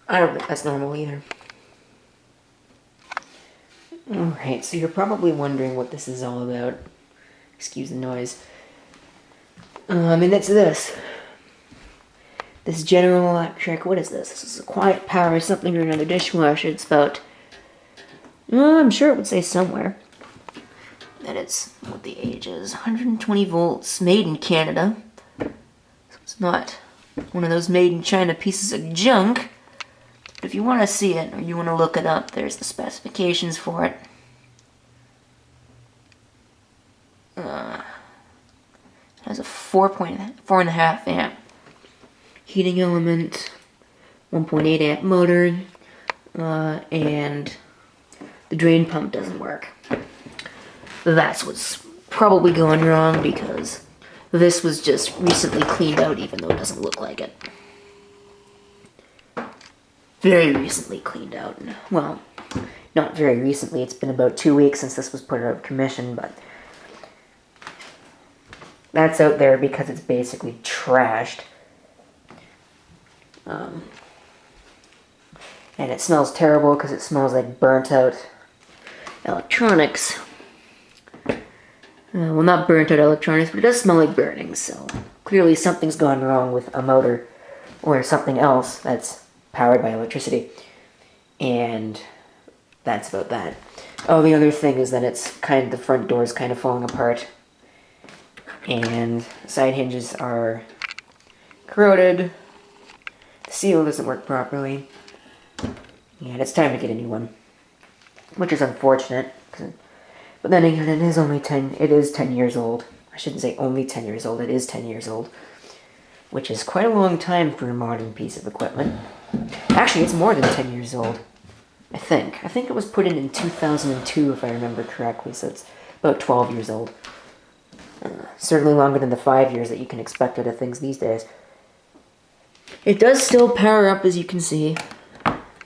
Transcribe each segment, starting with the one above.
I don't think that's normal either. Alright, so you're probably wondering what this is all about. Excuse the noise. And it's this. This General Electric, what is this? This is a quiet power something or another dishwasher. It's about, I'm sure it would say somewhere that it's what the age is. 120 volts, made in Canada. So it's not one of those made in China pieces of junk. But if you want to see it or you want to look it up, there's the specifications for it. It has a 4.5 amp heating element, 1.8 amp motor, and the drain pump doesn't work. That's what's probably going wrong, because this was just recently cleaned out, even though it doesn't look like it. Very recently cleaned out. Well, not very recently, it's been about 2 weeks since this was put out of commission, but that's out there because it's basically trashed. And it smells terrible because it smells like burnt out electronics. Well, not burnt out electronics, but it does smell like burning, so clearly something's gone wrong with a motor or something else that's powered by electricity. And that's about that. Oh, the other thing is that the front door is kind of falling apart. And the side hinges are corroded. The seal doesn't work properly. And it's time to get a new one. Which is unfortunate. But then again, it is 10 years old. I shouldn't say only 10 years old, it is 10 years old. Which is quite a long time for a modern piece of equipment. Actually, it's more than 10 years old. I think. I think it was put in 2002, if I remember correctly, so it's about 12 years old. Certainly longer than the 5 years that you can expect out of things these days. It does still power up, as you can see.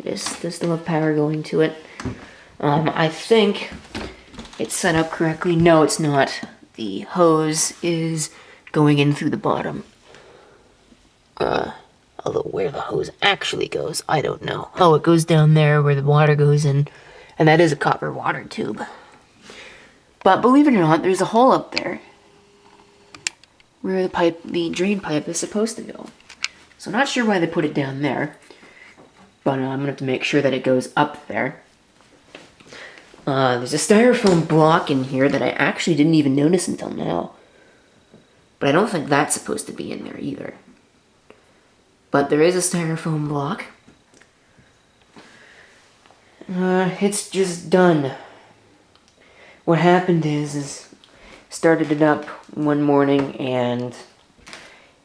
Does still have power going to it. I think it's set up correctly. No, it's not. The hose is going in through the bottom. Although where the hose actually goes, I don't know. Oh, it goes down there where the water goes in, and that is a copper water tube. But believe it or not, there's a hole up there where the drain pipe is supposed to go. So I'm not sure why they put it down there, but I'm gonna have to make sure that it goes up there. There's a styrofoam block in here that I actually didn't even notice until now. But I don't think that's supposed to be in there either. But there is a styrofoam block. It's just done. What happened is started it up one morning and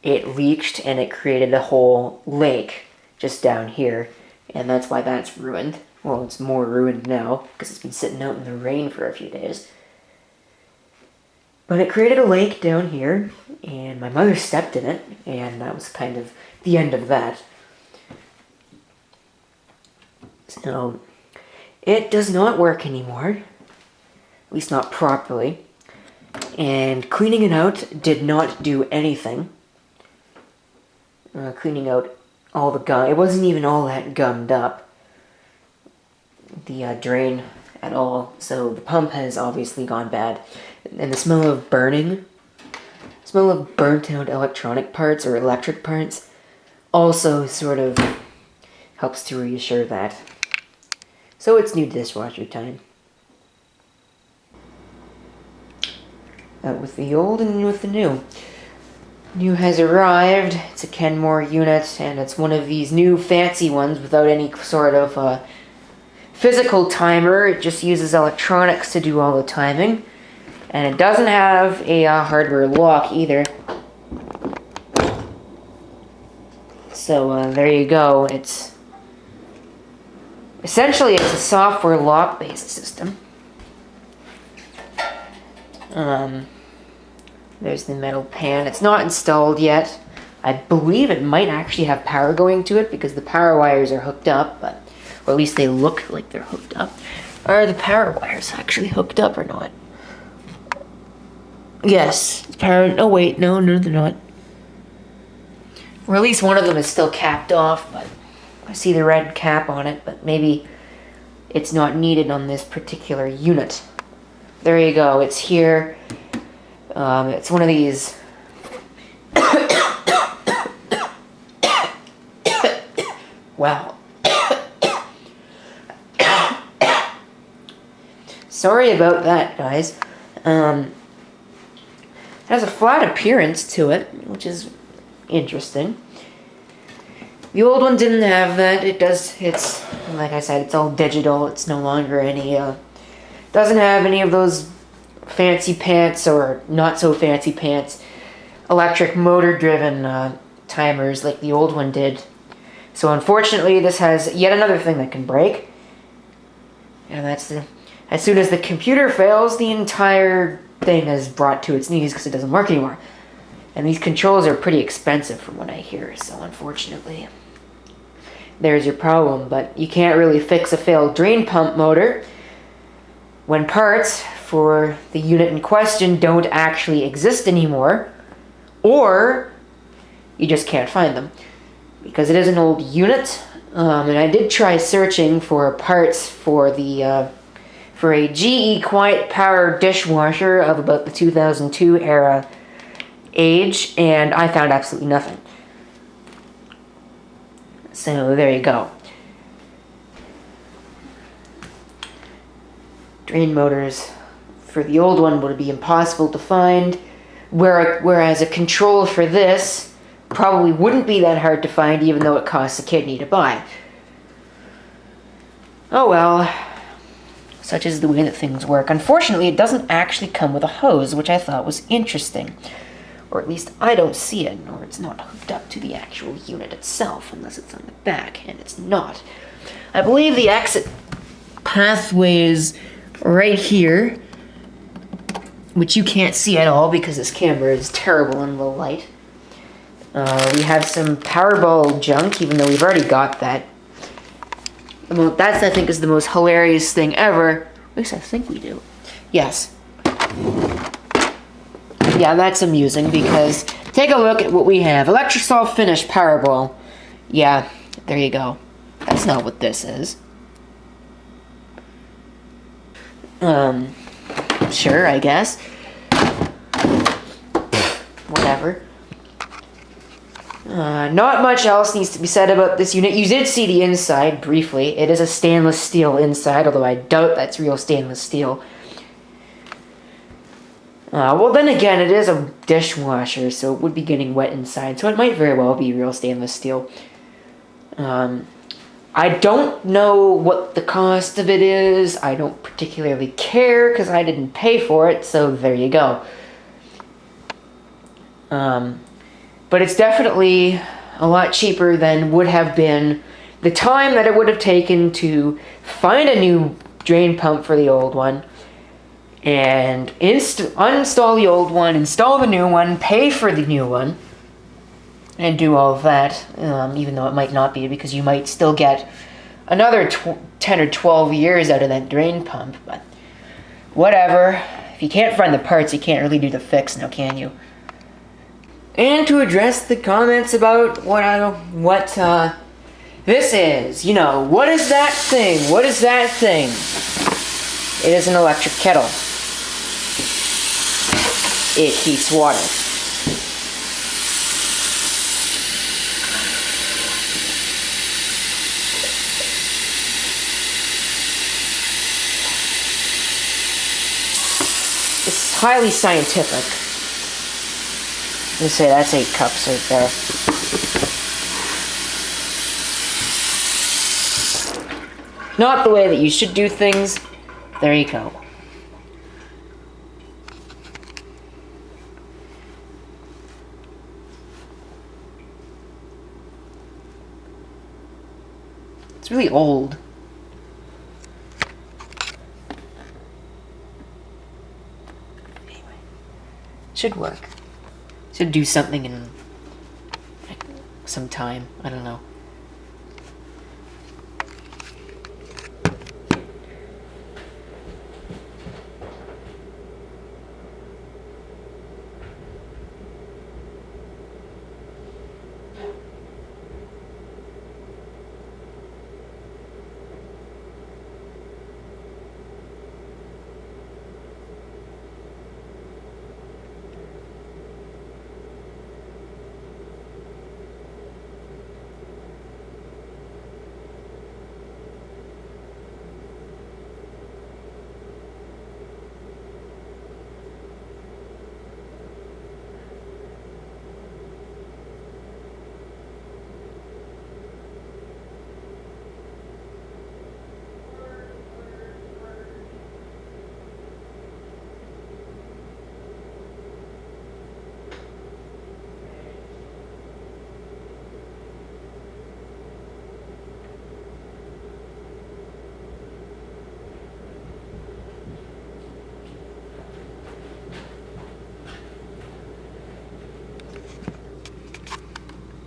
it leaked and it created a whole lake just down here. And that's why that's ruined. Well, it's more ruined now because it's been sitting out in the rain for a few days. But it created a lake down here, and my mother stepped in it, and that was kind of the end of that. So, it does not work anymore, at least not properly, and cleaning it out did not do anything. Cleaning out all the gum, it wasn't even all that gummed up, the drain at all, so the pump has obviously gone bad. And the smell of burnt out electronic parts or electric parts also sort of helps to reassure that. So it's new dishwasher time. With the old and with the new. New has arrived. It's a Kenmore unit, and it's one of these new fancy ones without any sort of physical timer. It just uses electronics to do all the timing. And it doesn't have a hardware lock either. So there you go. It's essentially a software lock-based system. There's the metal pan. It's not installed yet. I believe it might actually have power going to it because the power wires are hooked up, or at least they look like they're hooked up. Are the power wires actually hooked up or not? Yes, power. Oh wait, no, they're not. Or at least one of them is still capped off, but I see the red cap on it, but maybe it's not needed on this particular unit. There you go, it's here. It's one of these. Wow. Sorry about that, guys. It has a flat appearance to it, which is interesting. The old one didn't have that. It's, like I said, it's all digital. It's no longer any, doesn't have any of those fancy pants or not so fancy pants electric motor driven timers like the old one did. So unfortunately, this has yet another thing that can break. And that's as soon as the computer fails, the entire thing is brought to its knees because it doesn't work anymore. And these controls are pretty expensive from what I hear, so unfortunately, there's your problem. But you can't really fix a failed drain pump motor when parts for the unit in question don't actually exist anymore, or you just can't find them. Because it is an old unit, and I did try searching for parts for the for a GE Quiet Power dishwasher of about the 2002 era age, and I found absolutely nothing. So there you go. Drain motors for the old one would be impossible to find, whereas a control for this probably wouldn't be that hard to find, even though it costs a kidney to buy. Oh well, such is the way that things work. Unfortunately, it doesn't actually come with a hose, which I thought was interesting. Or at least I don't see it, or it's not hooked up to the actual unit itself, unless it's on the back, and it's not. I believe the exit pathway is right here, which you can't see at all because this camera is terrible in low light. We have some Powerball junk, even though we've already got that. That, I think, is the most hilarious thing ever. At least I think we do. Yes. Yeah, that's amusing because take a look at what we have. Electrosol Finish Powerball. Yeah, there you go. That's not what this is. Sure, I guess. Whatever. Not much else needs to be said about this unit. You did see the inside briefly. It is a stainless steel inside, although I doubt that's real stainless steel. Well, then again, it is a dishwasher, so it would be getting wet inside, so it might very well be real stainless steel. I don't know what the cost of it is. I don't particularly care, because I didn't pay for it, so there you go. But it's definitely a lot cheaper than would have been the time that it would have taken to find a new drain pump for the old one, and uninstall the old one, install the new one, pay for the new one, and do all of that, even though it might not be, because you might still get another 10 or 12 years out of that drain pump, but whatever. If you can't find the parts, you can't really do the fix now, can you? And to address the comments about what this is, you know, what is that thing? What is that thing? It is an electric kettle. It heats water. It's highly scientific. Let me say that's 8 cups right there. Not the way that you should do things. There you go. It's really old. Anyway, should work. Should do something in some time. I don't know.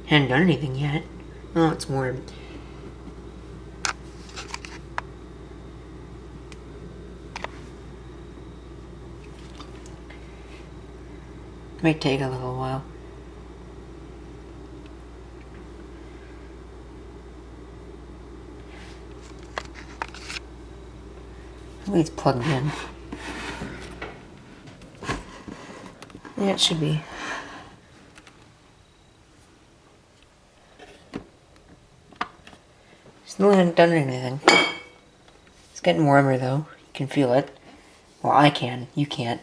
Hadn't done anything yet. Oh, it's warm. Might take a little while. Hopefully it's plugged in. Yeah, it should be. Still haven't done anything. It's getting warmer though. You can feel it. Well, I can. You can't.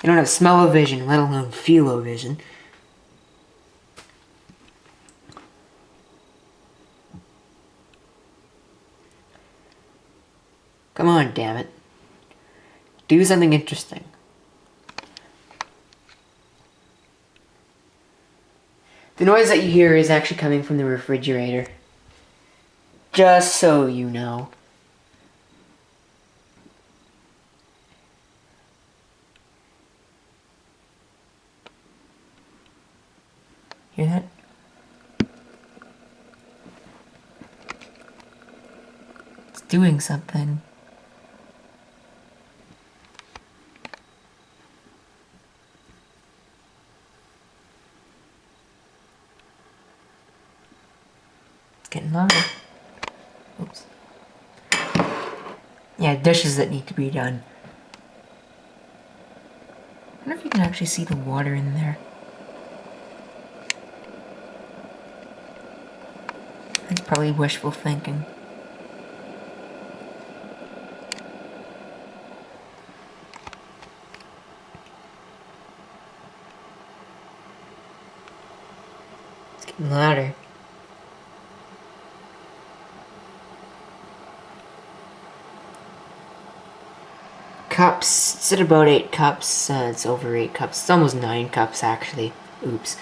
I don't have smell-o-vision, let alone feel-o-vision. Come on, damn it. Do something interesting. The noise that you hear is actually coming from the refrigerator. Just so you know. Hear that? It's doing something. It's getting louder. Oops. Yeah, dishes that need to be done. I wonder if you can actually see the water in there. That's probably wishful thinking. It's getting louder. Cups. It's at about 8 cups. It's over 8 cups. It's almost 9 cups, actually. Oops.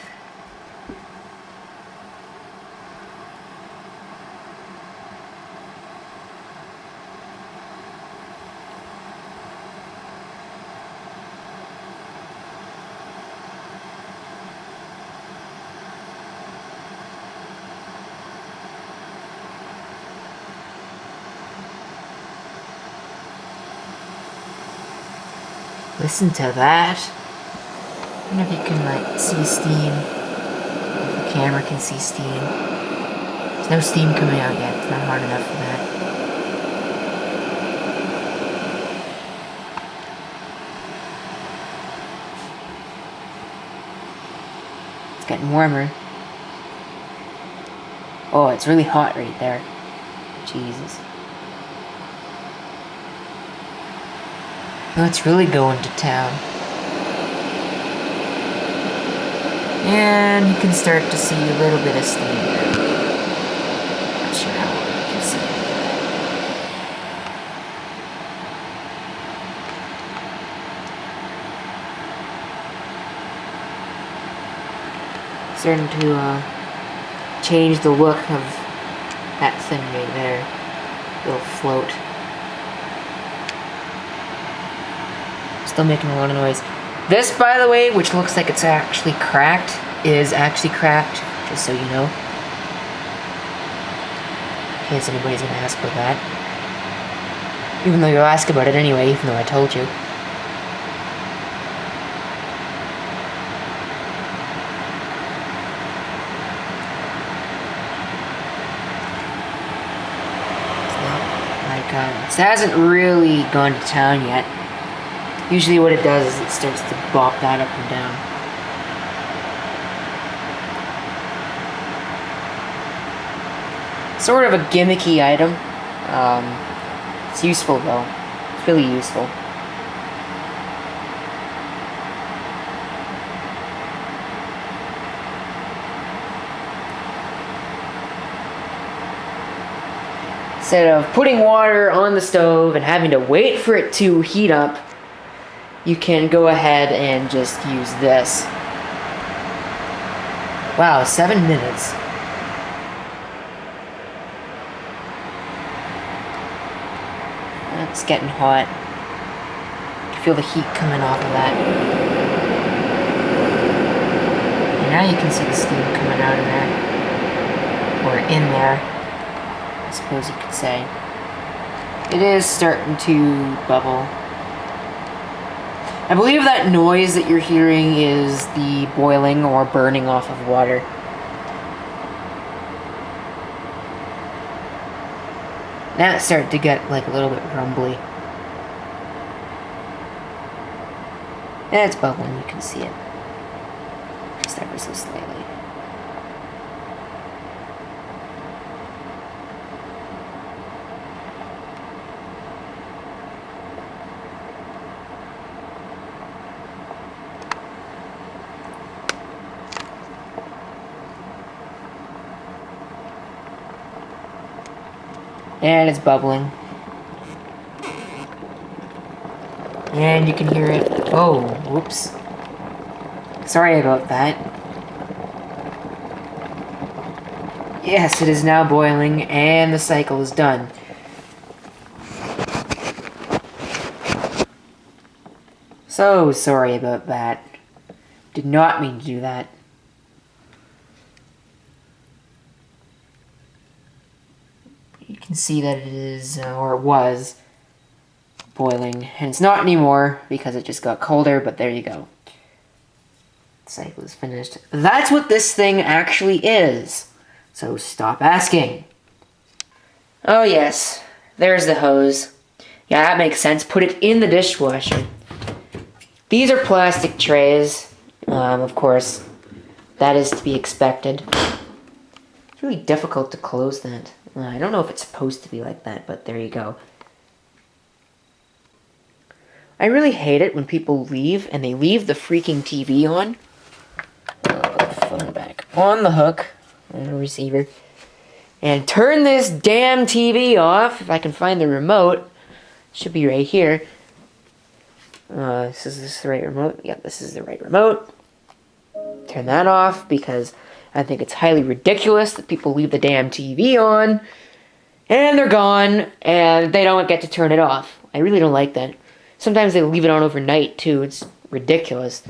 Listen to that. I wonder if you can, like, see steam. If the camera can see steam. There's no steam coming out yet. It's not hard enough for that. It's getting warmer. Oh, it's really hot right there. Jesus. Oh, it's really going to town. And you can start to see a little bit of steam there. Not sure how well you can see it. Starting to change the look of that thing right there. Little float. Still making a lot of noise. This, by the way, which looks like it's actually cracked, is actually cracked, just so you know. In case anybody's gonna ask about that. Even though you'll ask about it anyway, even though I told you. It's not like, it hasn't really gone to town yet. Usually what it does is it starts to bop that up and down. Sort of a gimmicky item. It's useful though. It's really useful. Instead of putting water on the stove and having to wait for it to heat up, you can go ahead and just use this. Wow, 7 minutes. It's getting hot. You can feel the heat coming off of that. now you can see the steam coming out of there. Or in there, I suppose you could say. It is starting to bubble. I believe that noise that you're hearing is the boiling or burning off of water. Now it's starting to get like a little bit rumbly. And it's bubbling, you can see it. Just ever so slightly. And it's bubbling. And you can hear it. Oh, whoops. Sorry about that. Yes, it is now boiling, and the cycle is done. So sorry about that. Did not mean to do that. You can see that it is, or it was, boiling. And it's not anymore, because it just got colder, but there you go. The cycle is finished. That's what this thing actually is. So stop asking. Oh yes, there's the hose. Yeah, that makes sense. Put it in the dishwasher. These are plastic trays. Of course, that is to be expected. It's really difficult to close that. I don't know if it's supposed to be like that, but there you go. I really hate it when people leave, and they leave the freaking TV on. Phone back on the hook, on the receiver. And turn this damn TV off, if I can find the remote. It should be right here. Is this the right remote? Yep, this is the right remote. Turn that off, because I think it's highly ridiculous that people leave the damn TV on, and they're gone, and they don't get to turn it off. I really don't like that. Sometimes they leave it on overnight, too. It's ridiculous.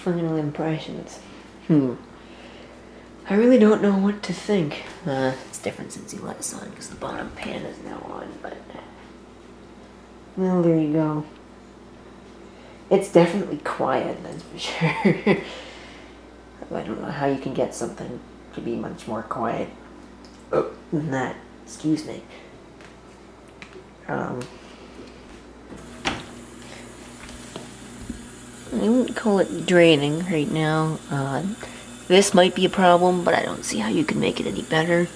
final impressions. I really don't know what to think. It's different since you let us on because the bottom pan is now on, but... Well, there you go. It's definitely quiet, that's for sure. I don't know how you can get something to be much more quiet than that. Excuse me. I wouldn't call it draining right now. This might be a problem, but I don't see how you can make it any better.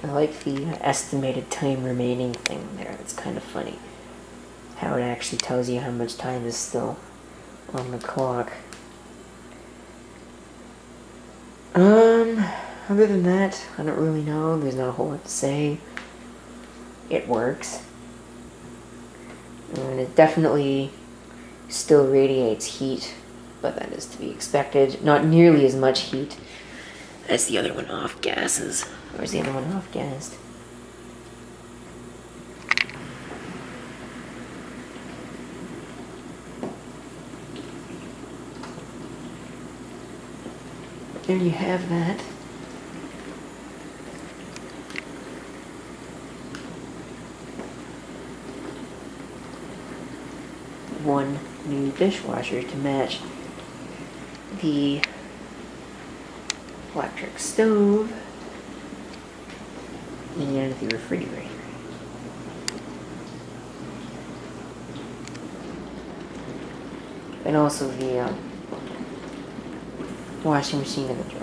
I like the estimated time remaining thing there. That's kind of funny. How it actually tells you how much time is still on the clock. Other than that, I don't really know. There's not a whole lot to say. It works. And it definitely still radiates heat, but that is to be expected. Not nearly as much heat as the other one off gases. Or is the other one off gassed? There you have that. One new dishwasher to match the electric stove and the refrigerator. And also the washing machine and the dryer.